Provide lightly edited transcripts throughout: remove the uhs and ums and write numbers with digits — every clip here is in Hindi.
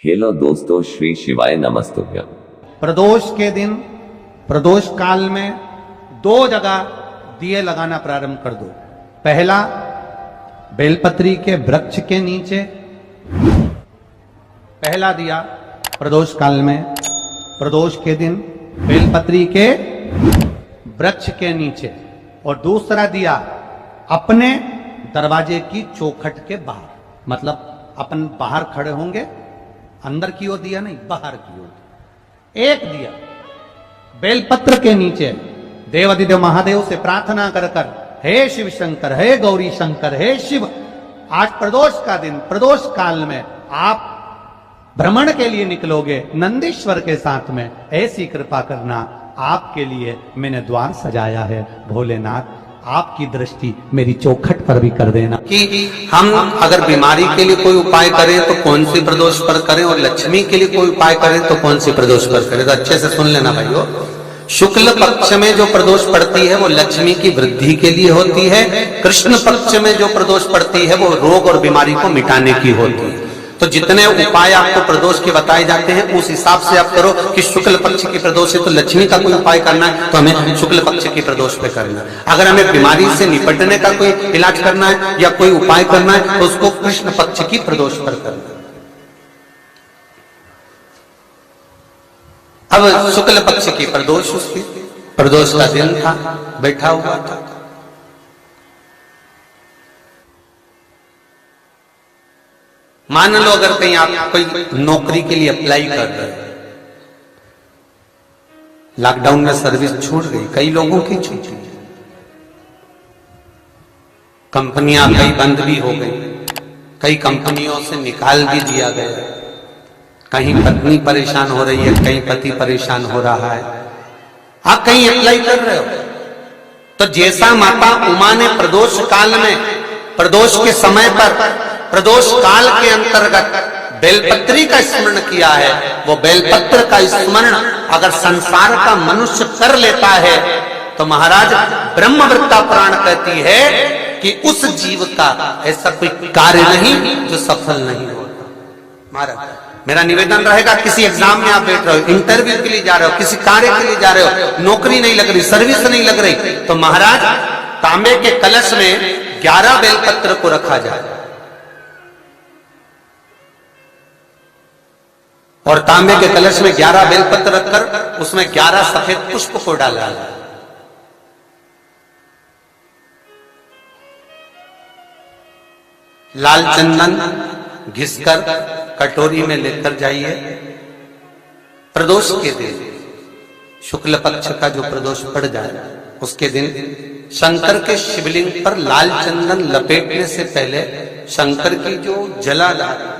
हेलो दोस्तों, श्री शिवाय नमस्तुभ्यम। प्रदोष के दिन, प्रदोष काल में 2 जगह दिए लगाना प्रारंभ कर दो। पहला, बेलपत्री के वृक्ष के नीचे पहला दिया प्रदोष काल में, प्रदोष के दिन बेलपत्री के वृक्ष के नीचे, और दूसरा दिया अपने दरवाजे की चौखट के बाहर। मतलब अपन बाहर खड़े होंगे, अंदर की ओर दिया नहीं, बाहर की ओर एक दिया बेलपत्र के नीचे। देवादिदेव महादेव से प्रार्थना कर कर, हे शिव शंकर, हे गौरी शंकर, हे शिव, आज प्रदोष का दिन, प्रदोष काल में आप भ्रमण के लिए निकलोगे नंदीश्वर के साथ में, ऐसी कृपा करना, आपके लिए मैंने द्वार सजाया है भोलेनाथ, आपकी दृष्टि मेरी चौखट पर भी कर देना। कि हम अगर बीमारी के लिए कोई उपाय करें तो कौन सी प्रदोष पर करें, और लक्ष्मी के लिए कोई उपाय करें तो कौन सी प्रदोष पर करें। तो अच्छे से सुन लेना भाइयों, शुक्ल पक्ष में जो प्रदोष पड़ती है वो लक्ष्मी की वृद्धि के लिए होती है। कृष्ण पक्ष में जो प्रदोष पड़ती है वो रोग और बीमारी को मिटाने की होती है। तो जितने उपाय आपको प्रदोष के बताए जाते हैं उस हिसाब से आप करो कि शुक्ल पक्ष की प्रदोष है तो लक्ष्मी का कोई उपाय करना है तो हमें शुक्ल पक्ष की प्रदोष पे करना है। अगर हमें बीमारी से निपटने का कोई इलाज करना है या कोई उपाय करना है तो उसको कृष्ण पक्ष की प्रदोष पर करना है। अब शुक्ल पक्ष की प्रदोष, उसकी प्रदोष का दिन था, बैठा हुआ था। मान लो अगर कहीं आप कोई नौकरी के लिए अप्लाई कर रहे हैं, लॉकडाउन में सर्विस छूट गई, कई लोगों की छूटी, कंपनियां कई बंद भी हो गई, कई कंपनियों से निकाल भी दिया गया, कहीं पत्नी परेशान हो रही है, कहीं पति परेशान हो रहा है, आप कहीं अप्लाई कर रहे हो। तो जैसा माता उमा ने प्रदोष काल में, प्रदोष के समय पर, प्रदोष काल के अंतर्गत बेलपत्री का स्मरण किया है, वो बेलपत्र का स्मरण अगर संसार का मनुष्य कर लेता है तो महाराज ब्रह्मवृत्ता पुराण कहती है कि उस जीव का ऐसा कोई कार्य नहीं जो सफल नहीं होता। महाराज मेरा निवेदन रहेगा, किसी एग्जाम में आप बैठ रहे हो, इंटरव्यू के लिए जा रहे हो, किसी कार्य के लिए जा रहे हो, नौकरी नहीं लग रही, सर्विस नहीं लग रही, तो महाराज तांबे के कलश में 11 बेलपत्र को रखा जाए और तांबे के कलश में 11 बेलपत्र रखकर उसमें 11 सफेद पुष्प को डाला जाए। लाल चंदन घिसकर कटोरी में लेकर जाइए। प्रदोष के दिन, शुक्ल पक्ष का जो प्रदोष पड़ जाए उसके दिन शंकर के शिवलिंग पर लाल चंदन लपेटने से पहले शंकर की जो जलाधार,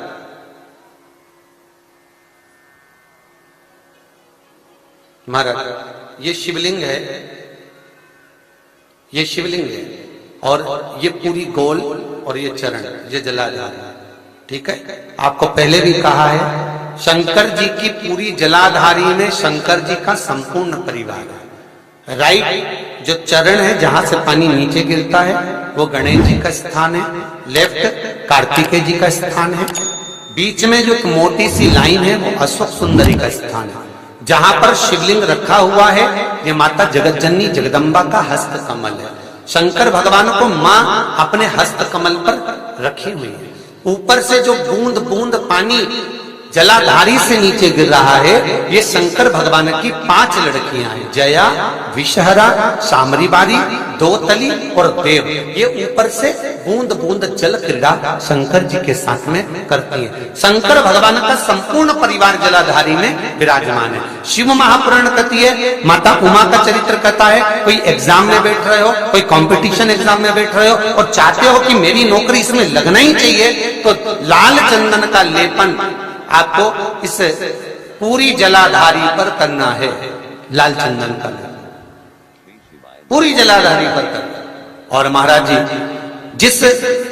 महाराज ये शिवलिंग है, ये शिवलिंग है और ये पूरी गोल और ये चरण, ये जलाधार, ठीक है। आपको पहले भी कहा है, शंकर जी की पूरी जलाधारी में शंकर जी का संपूर्ण परिवार है। राइट जो चरण है जहां से पानी नीचे गिरता है वो गणेश जी का स्थान है, लेफ्ट कार्तिकेय जी का स्थान है, बीच में जो एक मोटी सी लाइन है वो अशोक सुंदरी का स्थान है। जहां पर शिवलिंग रखा हुआ है ये माता जगत जननी जगदम्बा का हस्त कमल है। शंकर भगवान को मां अपने हस्त कमल पर रखी हुई है। ऊपर से जो बूंद बूंद पानी जलाधारी से नीचे गिर रहा है ये शंकर भगवान की 5 लड़कियां हैं, जया, विषहरा, सामरीबारी, दोतली और देव। ये ऊपर से बूंद बूंद जल क्रीड़ा शंकर जी के साथ में करती है। शंकर भगवान का संपूर्ण परिवार जलाधारी में विराजमान है। शिव महापुराण कहती है, माता उमा का चरित्र कहता है, कोई एग्जाम में बैठ रहे हो, कोई कंपटीशन एग्जाम में बैठ रहे हो और चाहते हो कि मेरी नौकरी इसमें लगना ही चाहिए, तो लाल चंदन का लेपन आपको इस पूरी जलाधारी पर करना है। लाल चंदन का पूरी जलाधारी पर करना। और महाराज जी जिस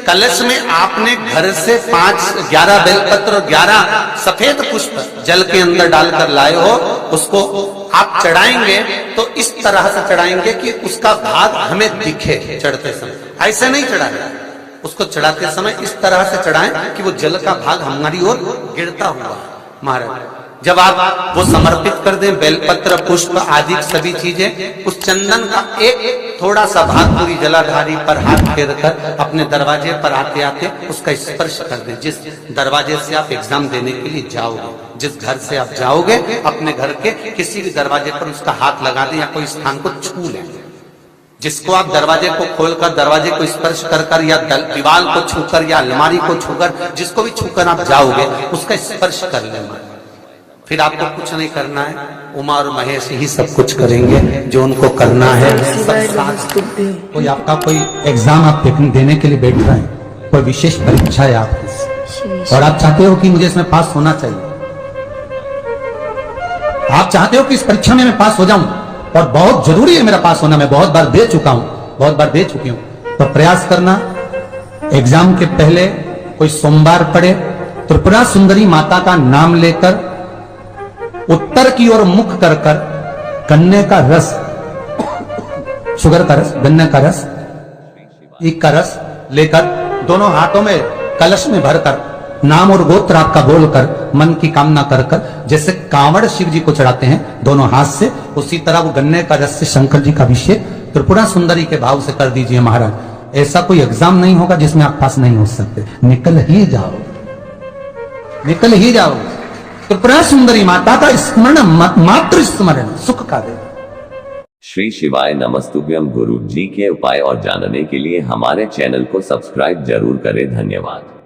कलश में आपने घर से 11 बेलपत्र और 11 सफेद पुष्प जल के अंदर डालकर लाए हो, उसको आप चढ़ाएंगे तो इस तरह से चढ़ाएंगे कि उसका भाग हमें दिखे चढ़ते समय। ऐसे नहीं चढ़ाएंगे, उसको चढ़ाते समय इस तरह से चढ़ाएं कि वो जल का भाग हमारी ओर गिरता हुआ महाराज जब आप वो समर्पित कर दें, बेलपत्र पुष्प आदि सभी चीजें, उस चंदन का एक थोड़ा सा भाग पूरी जलाधारी पर हाथ फेर कर अपने दरवाजे पर आते आते उसका स्पर्श कर दें। जिस दरवाजे से आप एग्जाम देने के लिए जाओगे, जिस घर से आप जाओगे, अपने घर के किसी भी दरवाजे पर उसका हाथ लगा दें या कोई स्थान को छू लें। जिसको आप दरवाजे को खोलकर दरवाजे को स्पर्श कर कर या दीवार को छूकर या अलमारी को छूकर, जिसको भी छूकर आप जाओगे उसका स्पर्श कर लेना। फिर आपको कुछ नहीं करना है, उमा और महेश ही सब कुछ करेंगे जो उनको करना है। सब साथ। कोई आपका कोई एग्जाम आप देने के लिए बैठ रहे हैं, कोई विशेष परीक्षा है आपकी और आप चाहते हो कि मुझे इसमें पास होना चाहिए, आप चाहते हो कि इस परीक्षा में मैं पास हो जाऊं और बहुत जरूरी है मेरा पास होना, मैं बहुत बार दे चुका हूं, बहुत बार दे चुकी हूं, तो प्रयास करना एग्जाम के पहले कोई सोमवार पड़े, त्रिपुरा सुंदरी माता का नाम लेकर उत्तर की ओर मुख कर कर गन्ने का रस, शुगर का रस, गन्ने का रस, एक का रस लेकर दोनों हाथों में कलश में भरकर नाम और गोत्र आपका बोलकर मन की कामना कर कर, जैसे कांवड़ शिव जी को चढ़ाते हैं दोनों हाथ से, उसी तरह वो गन्ने का रस से शंकर जी का अभिषेक त्रिपुरा सुंदरी के भाव से कर दीजिए महाराज। ऐसा कोई एग्जाम नहीं होगा जिसमें आप पास नहीं हो सकते, निकल ही जाओ, निकल ही जाओ। त्रिपुरा सुंदरी माता का स्मरण, मात्र स्मरण सुख का दे। श्री शिवाय नमस्तुभ्यम। गुरु जी के उपाय और जानने के लिए हमारे चैनल को सब्सक्राइब जरूर करें। धन्यवाद।